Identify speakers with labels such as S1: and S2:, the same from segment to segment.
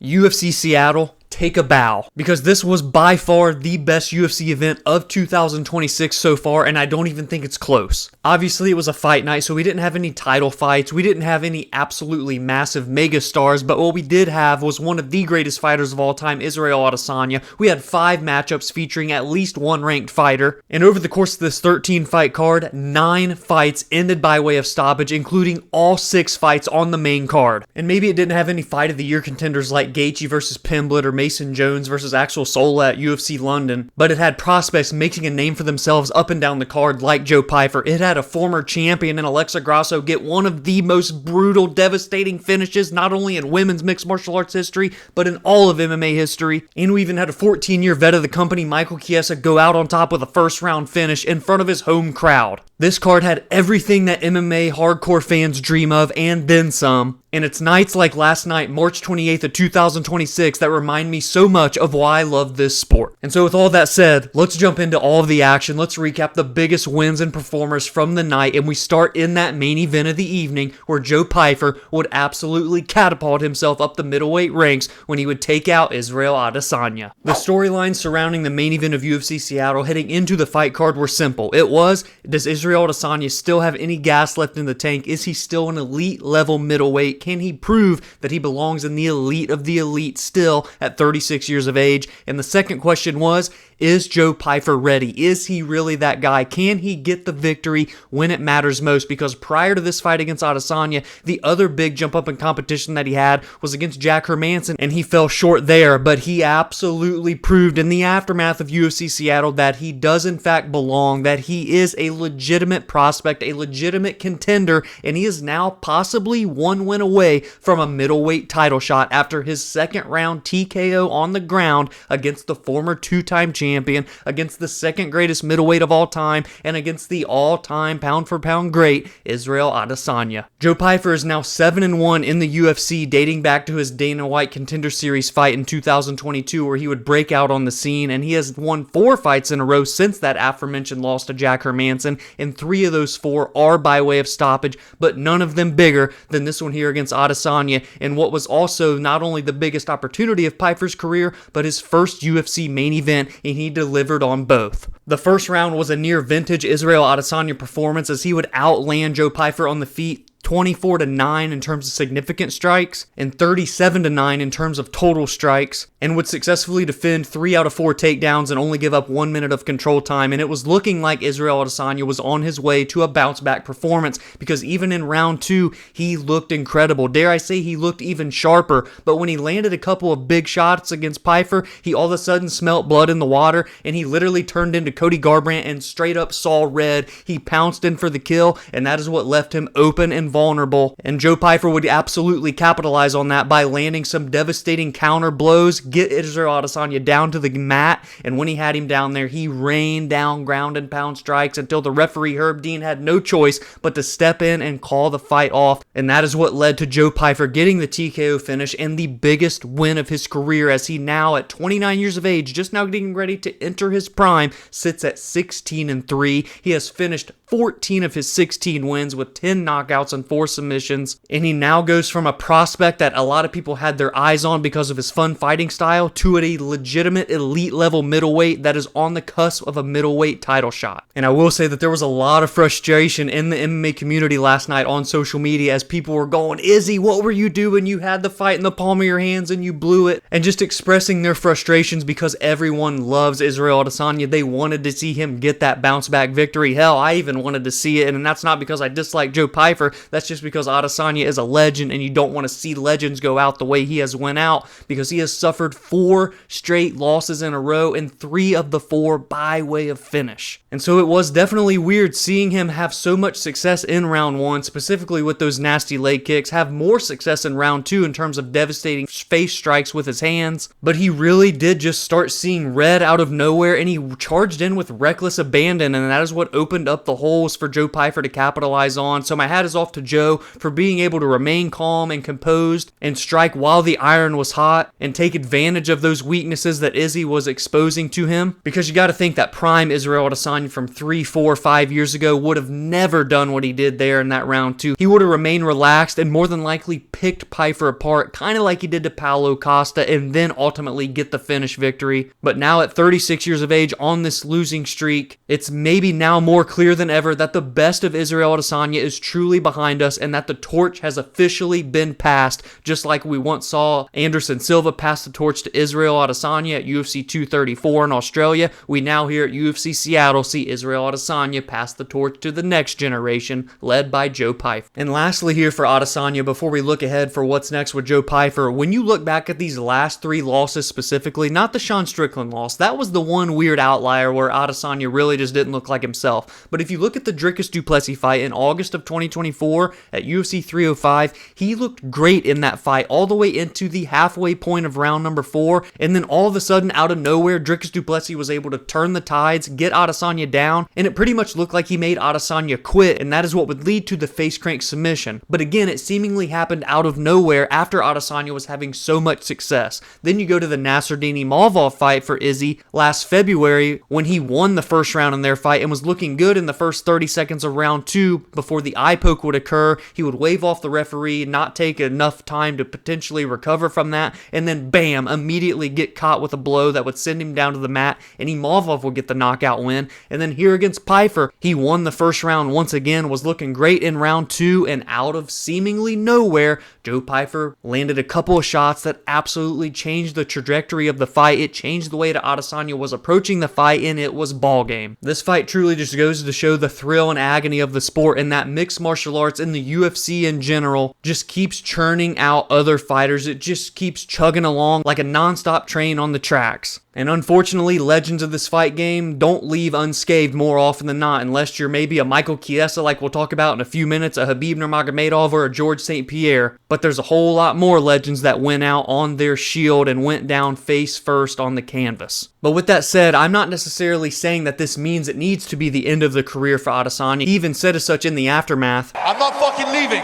S1: UFC Seattle, take a bow, because this was by far the best UFC event of 2026 so far, and I don't even think it's close. Obviously, it was a fight night, so we didn't have any title fights, we didn't have any absolutely massive mega stars, but what we did have was one of the greatest fighters of all time, Israel Adesanya. We had 5 matchups featuring at least one ranked fighter, and over the course of this 13 fight card, 9 fights ended by way of stoppage, including all 6 fights on the main card. And maybe it didn't have any fight of the year contenders like Gaethje versus Pimblett or Mason Jones versus Axel Sola at UFC London, but it had prospects making a name for themselves up and down the card like Joe Pyfer. It had a former champion in Alexa Grasso get one of the most brutal, devastating finishes, not only in women's mixed martial arts history, but in all of MMA history. And we even had a 14-year vet of the company, Michael Chiesa, go out on top with a first-round finish in front of his home crowd. This card had everything that MMA hardcore fans dream of, and then some. And it's nights like last night, March 28th of 2026, that remind me so much of why I love this sport. And so with all that said, let's jump into all of the action. Let's recap the biggest wins and performers from the night, and we start in that main event of the evening where Joe Pyfer would absolutely catapult himself up the middleweight ranks when he would take out Israel Adesanya. The storylines surrounding the main event of UFC Seattle heading into the fight card were simple. It was, does Israel Adesanya still have any gas left in the tank? Is he still an elite level middleweight? Can he prove that he belongs in the elite of the elite still at 36 years of age? And the second question was, is Joe Pyfer ready? Is he really that guy? Can he get the victory when it matters most? Because prior to this fight against Adesanya, the other big jump up in competition that he had was against Jack Hermansson, and he fell short there, but he absolutely proved in the aftermath of UFC Seattle that he does in fact belong, that he is a legitimate prospect, a legitimate contender, and he is now possibly one win away from a middleweight title shot after his second round TKO on the ground against the former 2-time champion, against the second greatest middleweight of all time, and against the all-time pound-for-pound great, Israel Adesanya. Joe Pyfer is now 7-1 in the UFC, dating back to his Dana White Contender Series fight in 2022, where he would break out on the scene, and he has won 4 fights in a row since that aforementioned loss to Jack Hermansson, and 3 of those 4 are by way of stoppage, but none of them bigger than this one here against Adesanya, in what was also not only the biggest opportunity of Pyfer's career, but his first UFC main event, and he delivered on both. The first round was a near vintage Israel Adesanya performance as he would outland Joe Pyfer on the feet 24-9 in terms of significant strikes and 37-9 in terms of total strikes, and would successfully defend 3 out of 4 takedowns and only give up 1 minute of control time. And it was looking like Israel Adesanya was on his way to a bounce back performance, because even in round 2 he looked incredible. Dare I say he looked even sharper, but when he landed a couple of big shots against Pyfer, he all of a sudden smelt blood in the water, and he literally turned into Cody Garbrandt and straight up saw red. He pounced in for the kill, and that is what left him open and vulnerable, and Joe Pyfer would absolutely capitalize on that by landing some devastating counter blows, get Israel Adesanya down to the mat, and when he had him down there, he rained down ground and pound strikes until the referee Herb Dean had no choice but to step in and call the fight off, and that is what led to Joe Pyfer getting the TKO finish and the biggest win of his career, as he now at 29 years of age, just now getting ready to enter his prime, sits at 16-3. He has finished 14 of his 16 wins with 10 knockouts and 4 submissions, and he now goes from a prospect that a lot of people had their eyes on because of his fun fighting style to a legitimate elite level middleweight that is on the cusp of a middleweight title shot. And I will say that there was a lot of frustration in the MMA community last night on social media as people were going, Izzy, what were you doing? You had the fight in the palm of your hands and you blew it, and just expressing their frustrations because everyone loves Israel Adesanya. They wanted to see him get that bounce back victory. Hell, I even wanted to see it, and that's not because I dislike Joe Pyfer. That's just because Adesanya is a legend, and you don't want to see legends go out the way he has went out, because he has suffered 4 straight losses in a row, and 3 of the 4 by way of finish. And so it was definitely weird seeing him have so much success in round 1, specifically with those nasty leg kicks, have more success in round 2 in terms of devastating face strikes with his hands, but he really did just start seeing red out of nowhere, and he charged in with reckless abandon, and that is what opened up the whole holes for Joe Pyfer to capitalize on. So my hat is off to Joe for being able to remain calm and composed and strike while the iron was hot and take advantage of those weaknesses that Izzy was exposing to him. Because you got to think that prime Israel Adesanya from 3, 4, 5 years ago would have never done what he did there in that round 2. He would have remained relaxed and more than likely picked Pyfer apart, kind of like he did to Paulo Costa, and then ultimately get the finish victory. But now at 36 years of age on this losing streak, it's maybe now more clear than ever that the best of Israel Adesanya is truly behind us and that the torch has officially been passed, just like we once saw Anderson Silva pass the torch to Israel Adesanya at UFC 234 in Australia. We now here at UFC Seattle see Israel Adesanya pass the torch to the next generation, led by Joe Pyfer. And lastly here for Adesanya, before we look ahead for what's next with Joe Pyfer, when you look back at these last 3 losses specifically, not the Sean Strickland loss, that was the one weird outlier where Adesanya really just didn't look like himself. But if you look at the Dricus du Plessis fight in August of 2024 at UFC 305, he looked great in that fight all the way into the halfway point of round number 4, and then all of a sudden out of nowhere Dricus du Plessis was able to turn the tides, get Adesanya down, and it pretty much looked like he made Adesanya quit, and that is what would lead to the face crank submission. But again, it seemingly happened out of nowhere after Adesanya was having so much success. Then you go to the Nasruddin Imavov fight for Izzy last February when he won the first round in their fight and was looking good in the first 30 seconds of round 2 before the eye poke would occur. He would wave off the referee, not take enough time to potentially recover from that, and then bam, immediately get caught with a blow that would send him down to the mat, and Imavov would get the knockout win. And then here against Pyfer, he won the first round once again, was looking great in round 2, and out of seemingly nowhere, Joe Pyfer landed a couple of shots that absolutely changed the trajectory of the fight. It changed the way that Adesanya was approaching the fight, and it was ball game. This fight truly just goes to show the thrill and agony of the sport, and that mixed martial arts and the UFC in general just keeps churning out other fighters. It just keeps chugging along like a non-stop train on the tracks. And unfortunately, legends of this fight game don't leave unscathed more often than not, unless you're maybe a Michael Chiesa like we'll talk about in a few minutes, a Khabib Nurmagomedov, or a George St. Pierre. But there's a whole lot more legends that went out on their shield and went down face first on the canvas. But with that said, I'm not necessarily saying that this means it needs to be the end of the career for Adesanya. He even said as such in the aftermath.
S2: I'm not fucking leaving.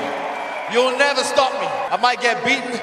S2: You'll never stop me. I might get beaten,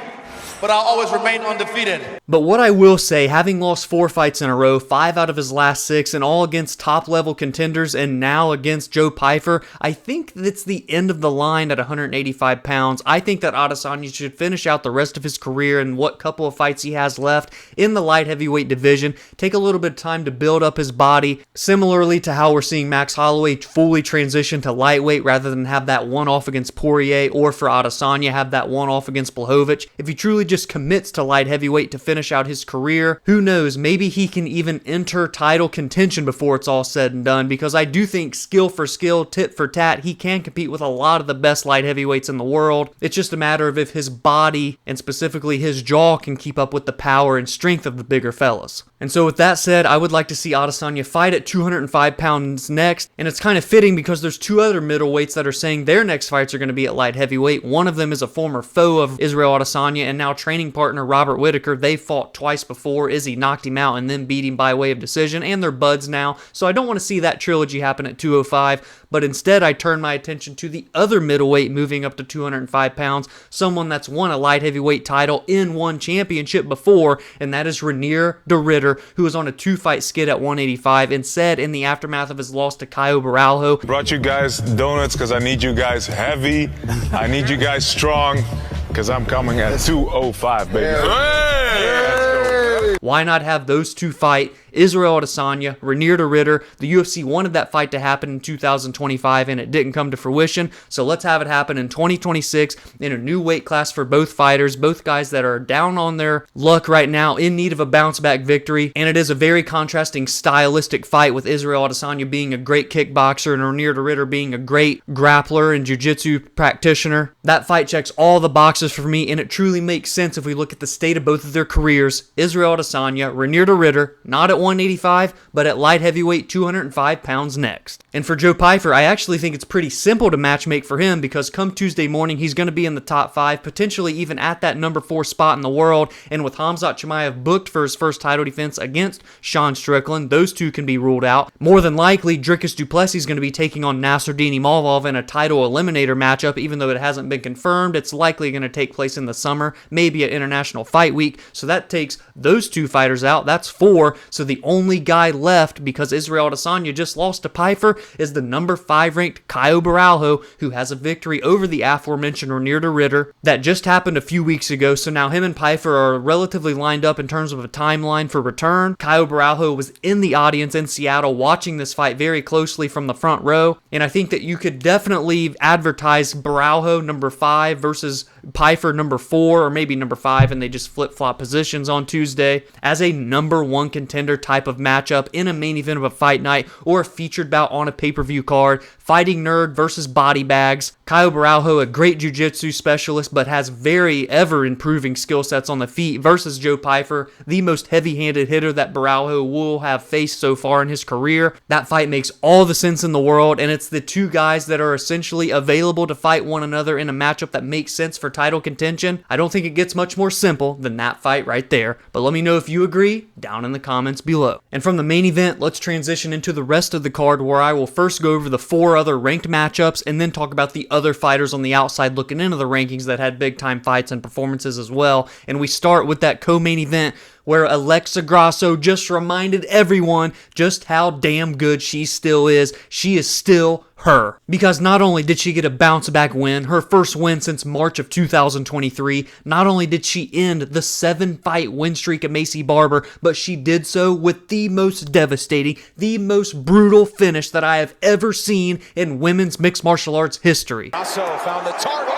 S2: but I'll always remain undefeated.
S1: But what I will say, having lost 4 fights in a row, 5 out of his last 6, and all against top-level contenders, and now against Joe Pyfer, I think that's the end of the line at 185 pounds. I think that Adesanya should finish out the rest of his career and what couple of fights he has left in the light heavyweight division, take a little bit of time to build up his body, similarly to how we're seeing Max Holloway fully transition to lightweight rather than have that one-off against Poirier, or for Adesanya have that one-off against Blachowicz. If he truly just commits to light heavyweight to finish out his career, who knows, maybe he can even enter title contention before it's all said and done, because I do think skill for skill, tit for tat, he can compete with a lot of the best light heavyweights in the world. It's just a matter of if his body, and specifically his jaw, can keep up with the power and strength of the bigger fellas. And so with that said, I would like to see Adesanya fight at 205 pounds next, and it's kind of fitting because there's 2 other middleweights that are saying their next fights are going to be at light heavyweight. One of them is a former foe of Israel Adesanya and now training partner Robert Whittaker. They fought twice before. Izzy knocked him out and then beat him by way of decision, and they're buds now, so I don't want to see that trilogy happen at 205, but instead I turn my attention to the other middleweight moving up to 205 pounds, someone that's won a light heavyweight title in one championship before, and that is Reinier de Ridder, who was on a 2-fight skid at 185 and said in the aftermath of his loss to Caio Borralho,
S3: "Brought you guys donuts because I need you guys heavy, I need you guys strong, because I'm coming at 205, baby."
S1: Why not have those 2 fight? Israel Adesanya, Reinier de Ridder. The UFC wanted that fight to happen in 2025 and it didn't come to fruition, so let's have it happen in 2026 in a new weight class for both fighters, both guys that are down on their luck right now, in need of a bounce back victory. And it is a very contrasting stylistic fight, with Israel Adesanya being a great kickboxer and Reinier de Ridder being a great grappler and jiu-jitsu practitioner. That fight checks all the boxes for me, and it truly makes sense if we look at the state of both of their careers. Israel Adesanya, Reinier de Ridder, not at 185, but at light heavyweight 205 pounds next. And for Joe Pyfer, I actually think it's pretty simple to matchmake for him because come Tuesday morning, he's going to be in the top 5, potentially even at that number 4 spot in the world. And with Khamzat Chimaev booked for his first title defense against Sean Strickland, those two can be ruled out. More than likely, Dricus du Plessis is going to be taking on Nassourdine Imavov in a title eliminator matchup, even though it hasn't been confirmed. It's likely going to take place in the summer, maybe at International Fight Week. So that takes those 2 fighters out. That's 4. So the only guy left, because Israel Adesanya just lost to Pyfer, is the number 5 ranked Caio Borralho, who has a victory over the aforementioned Reinier de Ridder that just happened a few weeks ago. So now him and Pyfer are relatively lined up in terms of a timeline for return. Caio Borralho was in the audience in Seattle watching this fight very closely from the front row, and I think that you could definitely advertise Borralho number 5 versus Pyfer number 4, or maybe number 5, and they just flip-flop positions on Tuesday as a number 1 contender type of matchup in a main event of a fight night or a featured bout on a pay-per-view card. Fighting Nerd versus Body Bags. Caio Borralho, a great jiu-jitsu specialist, but has very ever-improving skill sets on the feet, versus Joe Pyfer, the most heavy-handed hitter that Borralho will have faced so far in his career. That fight makes all the sense in the world, and it's the 2 guys that are essentially available to fight one another in a matchup that makes sense for title contention. I don't think it gets much more simple than that fight right there, but let me know if you agree down in the comments below. And from the main event, let's transition into the rest of the card, where I will first go over the 4 other ranked matchups and then talk about the other fighters on the outside looking into the rankings that had big time fights and performances as well. And we start with that co-main event where Alexa Grasso just reminded everyone just how damn good she still is. She is still her. Because not only did she get a bounce back win, her first win since March of 2023, not only did she end the 7-fight win streak of Maycee Barber, but she did so with the most devastating, the most brutal finish that I have ever seen in women's mixed martial arts history.
S4: Grasso found the target.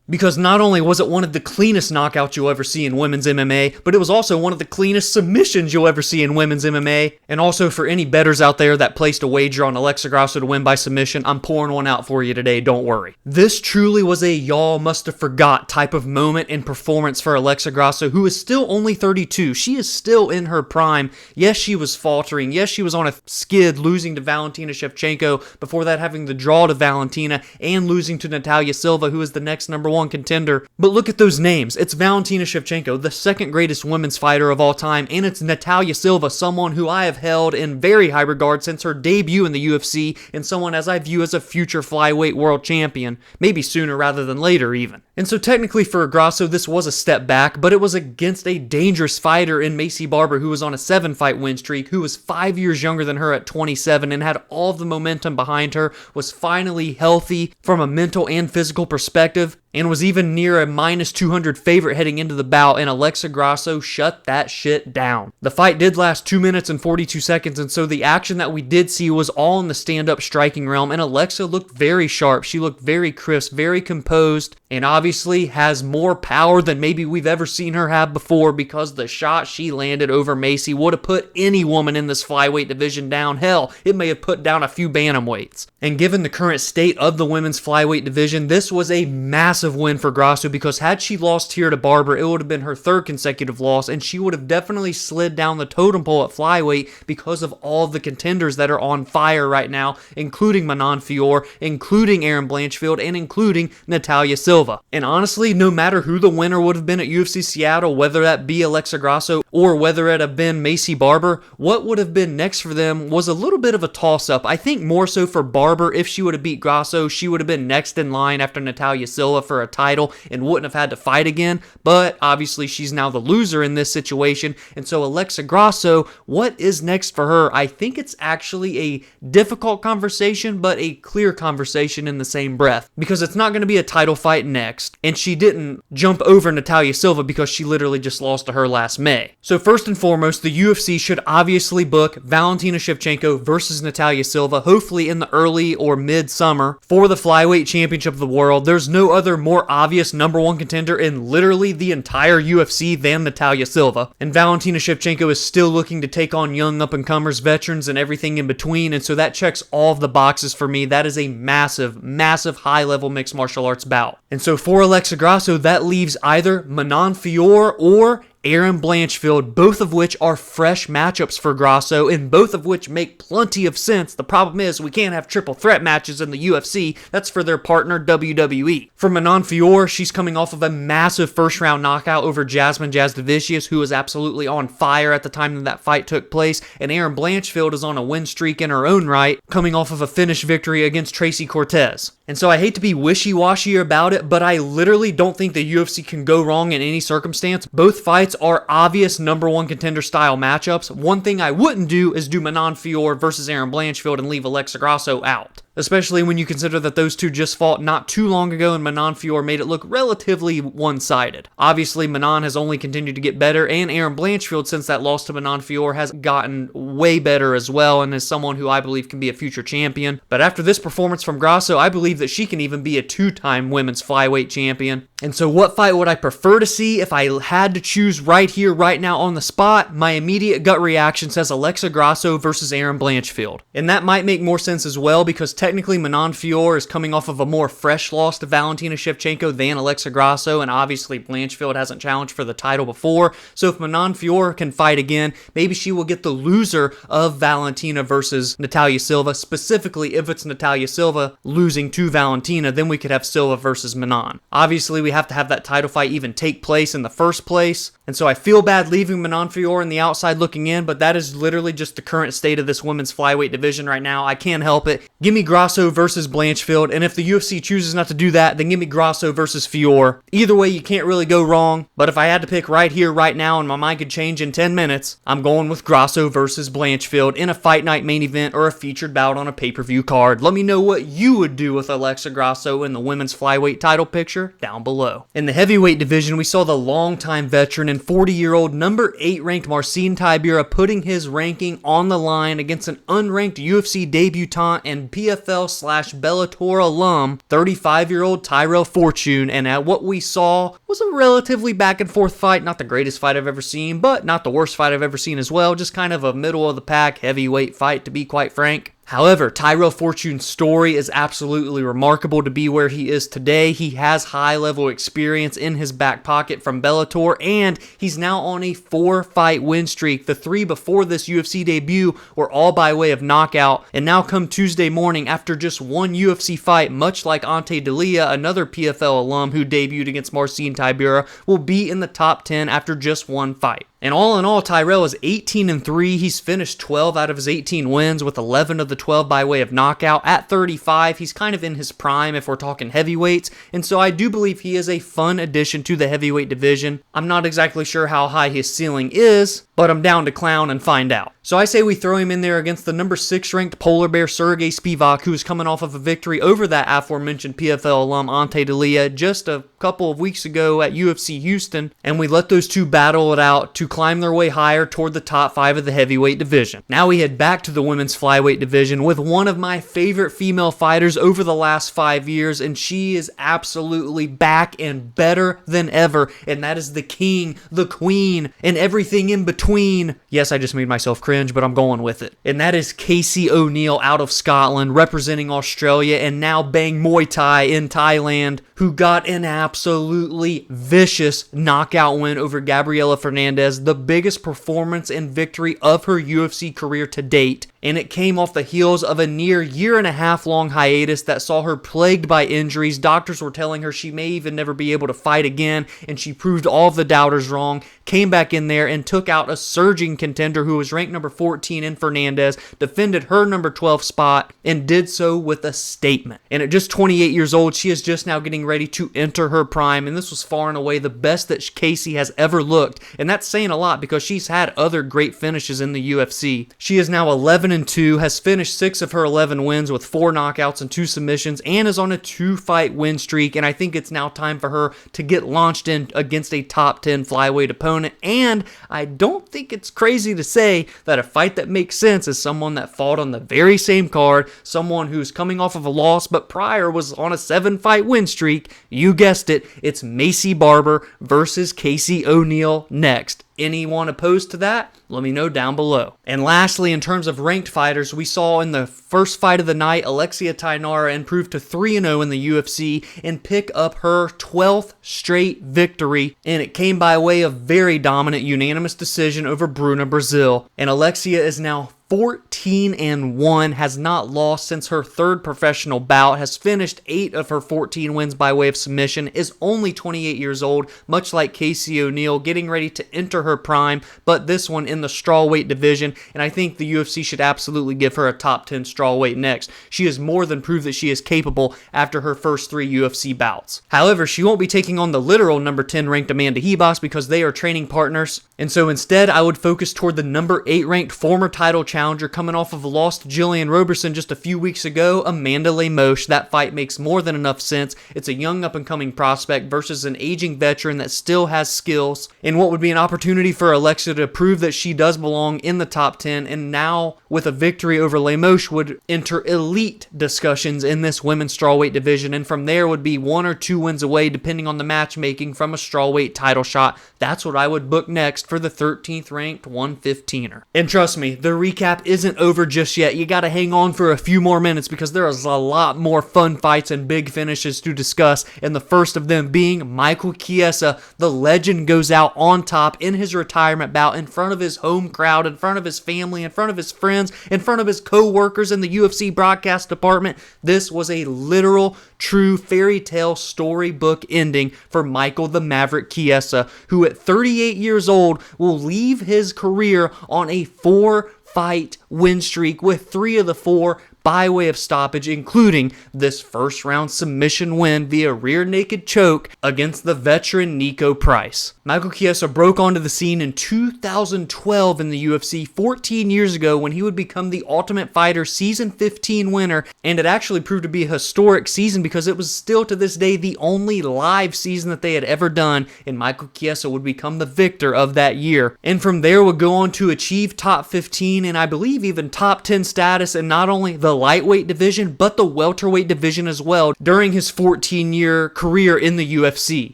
S1: Because not only was it one of the cleanest knockouts you'll ever see in women's MMA, but it was also one of the cleanest submissions you'll ever see in women's MMA. And also, for any bettors out there that placed a wager on Alexa Grasso to win by submission, I'm pouring one out for you today, don't worry. This truly was a y'all must have forgot type of moment and performance for Alexa Grasso, who is still only 32. She is still in her prime. Yes, she was faltering. Yes, she was on a skid, losing to Valentina Shevchenko, before that having the draw to Valentina and losing to Natalia Silva, who is the next number 1 contender. But look at those names. It's Valentina Shevchenko, the 2nd greatest women's fighter of all time, and it's Natalia Silva, someone who I have held in very high regard since her debut in the UFC, and someone as I view as a future flyweight world champion, maybe sooner rather than later even. And so technically for Grasso, this was a step back, but it was against a dangerous fighter in Maycee Barber, who was on a 7-fight win streak, who was 5 years younger than her at 27 and had all the momentum behind her, was finally healthy from a mental and physical perspective, and was even near a minus 200 favorite heading into the bout, and Alexa Grasso shut that shit down. The fight did last 2 minutes and 42 seconds, and so the action that we did see was all in the stand-up striking realm, and Alexa looked very sharp. She looked very crisp, very composed, and obviously has more power than maybe we've ever seen her have before, because the shot she landed over Maycee would have put any woman in this flyweight division down. Hell, it may have put down a few bantamweights. And given the current state of the women's flyweight division, this was a massive win for Grasso, because had she lost here to Barber, it would have been her 3rd consecutive loss, and she would have definitely slid down the totem pole at flyweight because of all the contenders that are on fire right now, including Manon Fior, including Erin Blanchfield, and including Natalia Silva. And honestly, no matter who the winner would have been at UFC Seattle, whether that be Alexa Grasso or whether it had been Maycee Barber, what would have been next for them was a little bit of a toss-up. I think more so for Barber, if she would have beat Grasso, she would have been next in line after Natalia Silva for a title and wouldn't have had to fight again, but obviously she's now the loser in this situation, and so Alexa Grasso, what is next for her? I think it's actually a difficult conversation, but a clear conversation in the same breath, because it's not going to be a title fight next, and she didn't jump over Natalia Silva because she literally just lost to her last May. So first and foremost, the UFC should obviously book Valentina Shevchenko versus Natalia Silva, hopefully in the early or mid-summer, for the flyweight championship of the world. There's no other more obvious number 1 contender in literally the entire UFC than Natalia Silva. And Valentina Shevchenko is still looking to take on young up-and-comers, veterans, and everything in between, and so that checks all of the boxes for me. That is a massive, massive high-level mixed martial arts bout. And And so for Alexa Grasso, that leaves either Manon Fiorot or Erin Blanchfield, both of which are fresh matchups for Grasso, and both of which make plenty of sense. The problem is we can't have triple threat matches in the UFC. That's for their partner WWE. For Manon Fiorot, she's coming off of a massive first-round knockout over Jasmine Jasudavicius, who was absolutely on fire at the time that fight took place, and Erin Blanchfield is on a win streak in her own right, coming off of a finish victory against Tracy Cortez. And so I hate to be wishy-washy about it, but I literally don't think the UFC can go wrong in any circumstance. Both fights are obvious number one contender style matchups. One thing I wouldn't do is do Manon Fiorot versus Erin Blanchfield and leave Alexa Grasso out, especially when you consider that those two just fought not too long ago and Manon Fiorot made it look relatively one-sided. Obviously, Manon has only continued to get better, and Erin Blanchfield, since that loss to Manon Fiorot, has gotten way better as well and is someone who I believe can be a future champion. But after this performance from Grasso, I believe that she can even be a two-time women's flyweight champion. And so what fight would I prefer to see if I had to choose right here, right now on the spot? My immediate gut reaction says Alexa Grasso versus Erin Blanchfield. And that might make more sense as well because technically Manon Fiorot is coming off of a more fresh loss to Valentina Shevchenko than Alexa Grasso, and obviously Blanchfield hasn't challenged for the title before. So if Manon Fiorot can fight again, maybe she will get the loser of Valentina versus Natalia Silva. Specifically, if it's Natalia Silva losing to Valentina, then we could have Silva versus Manon. Obviously, we have to have that title fight even take place in the first place. And so I feel bad leaving Manon Fiorot on the outside looking in, but that is literally just the current state of this women's flyweight division right now. I can't help it. Give me Grasso versus Blanchfield, and if the UFC chooses not to do that, then give me Grasso versus Fiorot. Either way, you can't really go wrong, but if I had to pick right here, right now, and my mind could change in 10 minutes, I'm going with Grasso versus Blanchfield in a fight night main event or a featured bout on a pay-per-view card. Let me know what you would do with Alexa Grasso in the women's flyweight title picture down below. In the heavyweight division, we saw the longtime veteran and 40-year-old number 8 ranked Marcin Tybura putting his ranking on the line against an unranked UFC debutant and PFL/Bellator alum, 35-year-old Tyrell Fortune, and at what we saw was a relatively back and forth fight. Not the greatest fight I've ever seen, but not the worst fight I've ever seen as well. Just kind of a middle of the pack heavyweight fight, to be quite frank. However, Tyrell Fortune's story is absolutely remarkable to be where he is today. He has high-level experience in his back pocket from Bellator, and he's now on a 4-fight win streak. The 3 before this UFC debut were all by way of knockout, and now come Tuesday morning, after just one UFC fight, much like Ante Delia, another PFL alum who debuted against Marcin Tybura, will be in the top 10 after just one fight. And all in all, Tyrell is 18-3. He's finished 12 out of his 18 wins, with 11 of the 12 by way of knockout. At 35, he's kind of in his prime if we're talking heavyweights, and so I do believe he is a fun addition to the heavyweight division. I'm not exactly sure how high his ceiling is, but I'm down to clown and find out. So I say we throw him in there against the number 6 ranked Polar Bear Sergey Spivak, who is coming off of a victory over that aforementioned PFL alum Ante Delia just a couple of weeks ago at UFC Houston, and we let those two battle it out to climb their way higher toward the top 5 of the heavyweight division. Now we head back to the women's flyweight division with one of my favorite female fighters over the last 5 years, and she is absolutely back and better than ever, and that is the king, the queen, and everything in between. Yes, I just made myself cringe, but I'm going with it. And that is Casey O'Neill out of Scotland, representing Australia and now Bang Muay Thai in Thailand, who got an absolutely vicious knockout win over Gabriela Fernandez, the biggest performance and victory of her UFC career to date. And it came off the heels of a near year-and-a-half-long hiatus that saw her plagued by injuries. Doctors were telling her she may even never be able to fight again, and she proved all of the doubters wrong, came back in there and took out a surging contender who was ranked number 14 in Fernandez, defended her number 12 spot, and did so with a statement. And at just 28 years old, she is just now getting ready to enter her prime, and this was far and away the best that Casey has ever looked, and that's saying a lot because she's had other great finishes in the UFC. She is now 11-2, has finished 6 of her 11 wins with 4 knockouts and 2 submissions, and is on a 2-fight win streak, and I think it's now time for her to get launched in against a top 10 flyweight opponent. And I don't think it's crazy to say that a fight that makes sense is someone that fought on the very same card, someone who's coming off of a loss but prior was on a 7-fight win streak. You guessed it, it's Maycee Barber versus Casey O'Neill next anyone opposed to that, let me know down below. And lastly, in terms of ranked fighters, we saw in the first fight of the night, Alexa Grasso improve to 3-0 in the UFC and pick up her 12th straight victory, and it came by way of very dominant unanimous decision over Bruna Brazil. And Alexa is now 14-1, has not lost since her third professional bout, has finished 8 of her 14 wins by way of submission, is only 28 years old, much like Casey O'Neill, getting ready to enter her prime, but this one in the strawweight division, and I think the UFC should absolutely give her a top 10 strawweight next. She has more than proved that she is capable after her first 3 UFC bouts. However, she won't be taking on the literal number 10 ranked Amanda Ribas because they are training partners, and so instead I would focus toward the number 8 ranked former title challenger coming off of a loss to Jillian Roberson just a few weeks ago, Amanda Lemos. That fight makes more than enough sense. It's a young up-and-coming prospect versus an aging veteran that still has skills, and what would be an opportunity for Alexa to prove that she does belong in the top 10, and now with a victory over Lemos would enter elite discussions in this women's strawweight division, and from there would be 1 or 2 wins away depending on the matchmaking from a strawweight title shot. That's what I would book next for the 13th ranked 115er. And trust me, the recap isn't over just yet. You gotta hang on for a few more minutes because there is a lot more fun fights and big finishes to discuss, and the first of them being Michael Chiesa. The legend goes out on top in his retirement bout in front of his home crowd, in front of his family, in front of his friends, in front of his co-workers in the UFC broadcast department. This was a literal, true fairy tale storybook ending for Michael the Maverick Chiesa, who at 38 years old will leave his career on a 4-fight win streak with 3 of the 4 by way of stoppage, including this first round submission win via rear naked choke against the veteran Nico Price. Michael Chiesa broke onto the scene in 2012 in the UFC, 14 years ago, when he would become the Ultimate Fighter Season 15 winner, and it actually proved to be a historic season because it was still to this day the only live season that they had ever done, and Michael Chiesa would become the victor of that year, and from there would go on to achieve top 15 and I believe even top 10 status in not only the lightweight division but the welterweight division as well during his 14-year career in the UFC.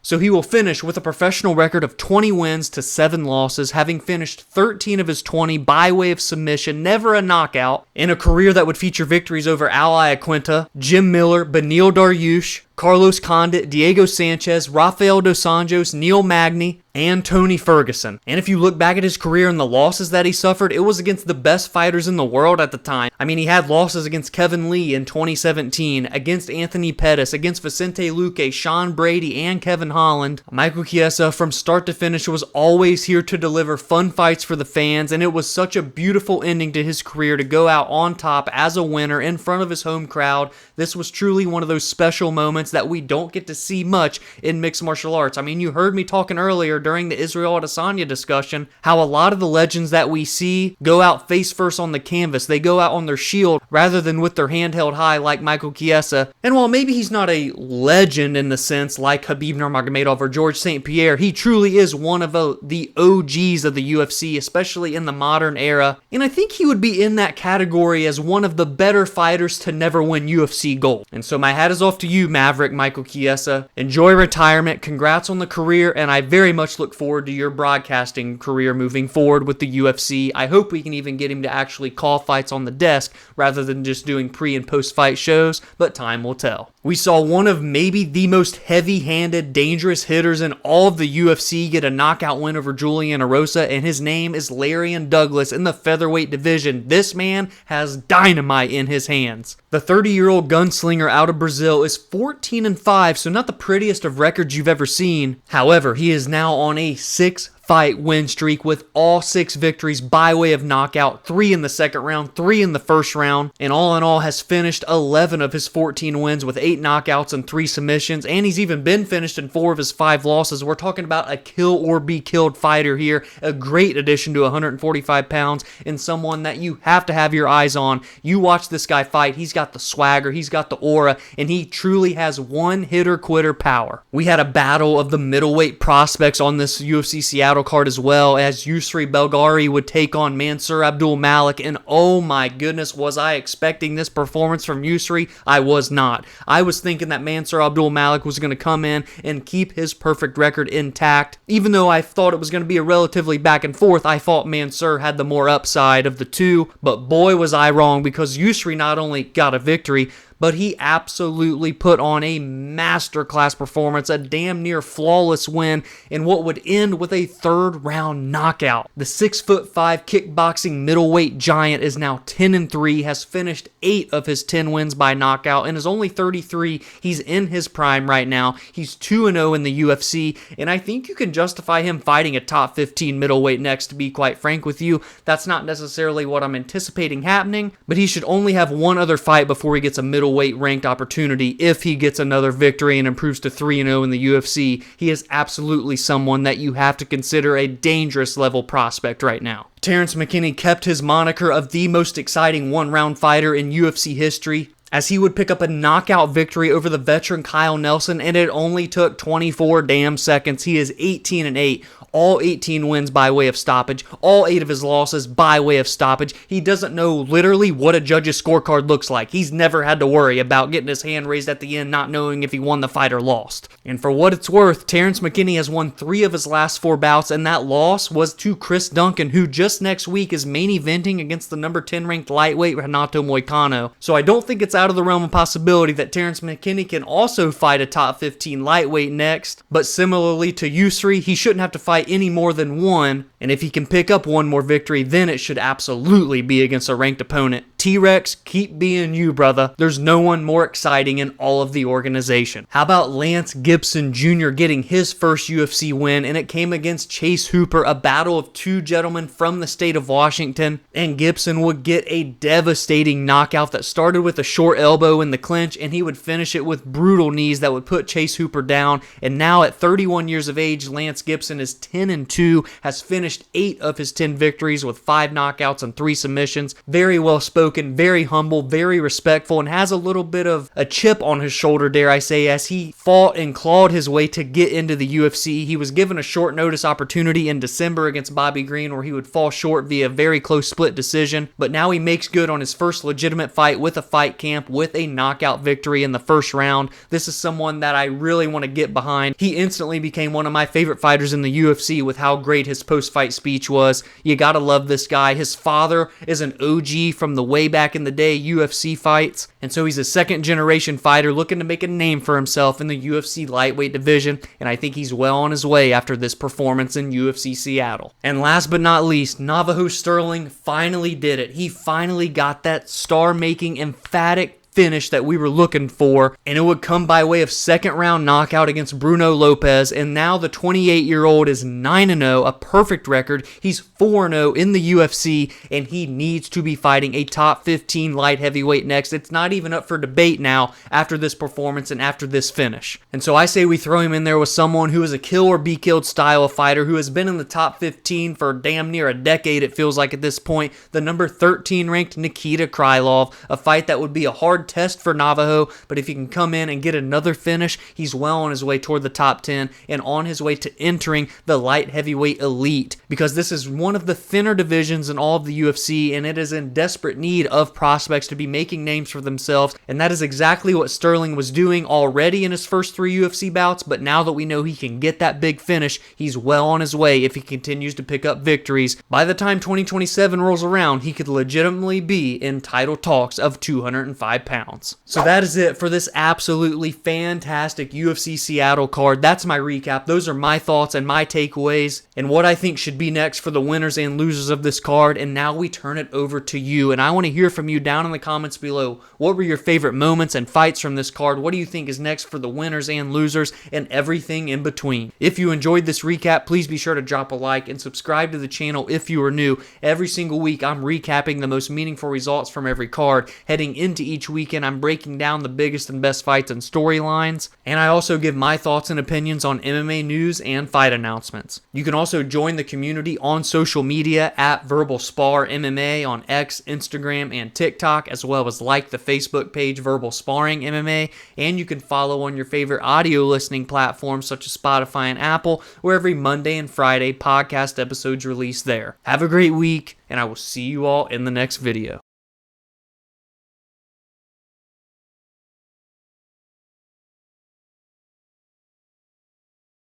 S1: So he will finish with a professional record of 20 wins to 7 losses, having finished 13 of his 20 by way of submission, never a knockout, in a career that would feature victories over Al Iaquinta, Jim Miller, Beneil Dariush, Carlos Condit, Diego Sanchez, Rafael dos Anjos, Neil Magny, and Tony Ferguson. And if you look back at his career and the losses that he suffered, it was against the best fighters in the world at the time. I mean, he had losses against Kevin Lee in 2017, against Anthony Pettis, against Vicente Luque, Sean Brady, and Kevin Holland. Michael Chiesa, from start to finish, was always here to deliver fun fights for the fans, and it was such a beautiful ending to his career to go out on top as a winner in front of his home crowd. This was truly one of those special moments that we don't get to see much in mixed martial arts. I mean, you heard me talking earlier during the Israel Adesanya discussion how a lot of the legends that we see go out face first on the canvas. They go out on their shield rather than with their hand held high like Michael Chiesa. And while maybe he's not a legend in the sense like Khabib Nurmagomedov or George St. Pierre, he truly is one of the OGs of the UFC, especially in the modern era. And I think he would be in that category as one of the better fighters to never win UFC gold. And so my hat is off to you, Maverick Michael Chiesa. Enjoy retirement. Congrats on the career, and I very much look forward to your broadcasting career moving forward with the UFC. I hope we can even get him to actually call fights on the desk rather than just doing pre- and post-fight shows, but time will tell. We saw one of maybe the most heavy-handed, dangerous hitters in all of the UFC get a knockout win over Julian Erosa, and his name is Larian Douglas in the featherweight division. This man has dynamite in his hands. The 30-year-old gunslinger out of Brazil is 14-5, so not the prettiest of records you've ever seen. However, he is now on a 6-fight win streak with all 6 victories by way of knockout, 3 in the second round, 3 in the first round, and all in all has finished 11 of his 14 wins with 8 knockouts and 3 submissions, and he's even been finished in 4 of his 5 losses. We're talking about a kill or be killed fighter here, a great addition to 145 pounds, and someone that you have to have your eyes on. You watch this guy fight, he's got the swagger, he's got the aura, and he truly has one hitter-quitter power. We had a battle of the middleweight prospects on this UFC Seattle Seattle card as well, as Yusri Belgari would take on Mansur Abdul-Malik, and oh my goodness, was I expecting this performance from Yusri? I was not. I was thinking that Mansur Abdul-Malik was going to come in and keep his perfect record intact. Even though I thought it was going to be a relatively back and forth, I thought Mansur had the more upside of the two, but boy was I wrong, because Yusri not only got a victory, but he absolutely put on a masterclass performance, a damn near flawless win in what would end with a third round knockout. The 6'5" kickboxing middleweight giant is now 10-3, has finished 8 of his 10 wins by knockout, and is only 33. He's in his prime right now. He's 2-0 in the UFC, and I think you can justify him fighting a top 15 middleweight next, to be quite frank with you. That's not necessarily what I'm anticipating happening, but he should only have one other fight before he gets a middleweight ranked opportunity. If he gets another victory and improves to 3-0 in the UFC, he is absolutely someone that you have to consider a dangerous level prospect right now. Terrence McKinney kept his moniker of the most exciting one-round fighter in UFC history, as he would pick up a knockout victory over the veteran Kyle Nelson, and it only took 24 damn seconds. He is 18-8. All 18 wins by way of stoppage, all 8 of his losses by way of stoppage. He doesn't know literally what a judge's scorecard looks like. He's never had to worry about getting his hand raised at the end, not knowing if he won the fight or lost. And for what it's worth, Terrence McKinney has won 3 of his last 4 bouts, and that loss was to Chris Duncan, who just next week is main eventing against the number 10 ranked lightweight Renato Moicano. So I don't think it's out of the realm of possibility that Terrence McKinney can also fight a top 15 lightweight next, but similarly to Yusri, he shouldn't have to fight any more than one, and if he can pick up one more victory, then it should absolutely be against a ranked opponent. T-Rex, keep being you, brother. There's no one more exciting in all of the organization. How about Lance Gibson Jr. getting his first UFC win, and it came against Chase Hooper, a battle of 2 gentlemen from the state of Washington, and Gibson would get a devastating knockout that started with a short elbow in the clinch, and he would finish it with brutal knees that would put Chase Hooper down. And now at 31 years of age, Lance Gibson is 10-2, has finished 8 of his 10 victories with 5 knockouts and 3 submissions. Very well spoken, very humble, very respectful, and has a little bit of a chip on his shoulder, dare I say, as he fought and clawed his way to get into the UFC. He was given a short notice opportunity in December against Bobby Green, where he would fall short via a very close split decision, but now he makes good on his first legitimate fight with a fight camp with a knockout victory in the first round. This is someone that I really want to get behind. He instantly became one of my favorite fighters in the UFC with how great his post-fight speech was. You gotta love this guy. His father is an OG from the way back in the day UFC fights, and so he's a second-generation fighter looking to make a name for himself in the UFC lightweight division, and I think he's well on his way after this performance in UFC Seattle. And last but not least, Navajo Sterling finally did it. He finally got that star-making, emphatic finish that we were looking for, and it would come by way of second round knockout against Bruno Lopez. And now the 28-year-old is 9-0, a perfect record. He's 4-0 in the UFC, and he needs to be fighting a top 15 light heavyweight next. It's not even up for debate now after this performance and after this finish. And so I say we throw him in there with someone who is a kill or be killed style of fighter, who has been in the top 15 for damn near a decade, it feels like at this point. The number 13 ranked Nikita Krylov, a fight that would be a hard test for Navajo, but if he can come in and get another finish, he's well on his way toward the top 10 and on his way to entering the light heavyweight elite, because this is one of the thinner divisions in all of the UFC, and it is in desperate need of prospects to be making names for themselves, and that is exactly what Sterling was doing already in his first 3 UFC bouts. But now that we know he can get that big finish, he's well on his way if he continues to pick up victories. By the time 2027 rolls around, he could legitimately be in title talks of 205 pounds. So that is it for this absolutely fantastic UFC Seattle card. That's my recap. Those are my thoughts and my takeaways and what I think should be next for the winners and losers of this card. And now we turn it over to you, and I want to hear from you down in the comments below. What were your favorite moments and fights from this card? What do you think is next for the winners and losers and everything in between? If you enjoyed this recap, please be sure to drop a like and subscribe to the channel if you are new. Every single week I'm recapping the most meaningful results from every card heading into each week weekend, I'm breaking down the biggest and best fights and storylines, and I also give my thoughts and opinions on MMA news and fight announcements. You can also join the community on social media at Verbal Spar MMA on X, Instagram, and TikTok, as well as like the Facebook page Verbal Sparring MMA, and you can follow on your favorite audio listening platforms such as Spotify and Apple, where every Monday and Friday podcast episodes release there. Have a great week, and I will see you all in the next video.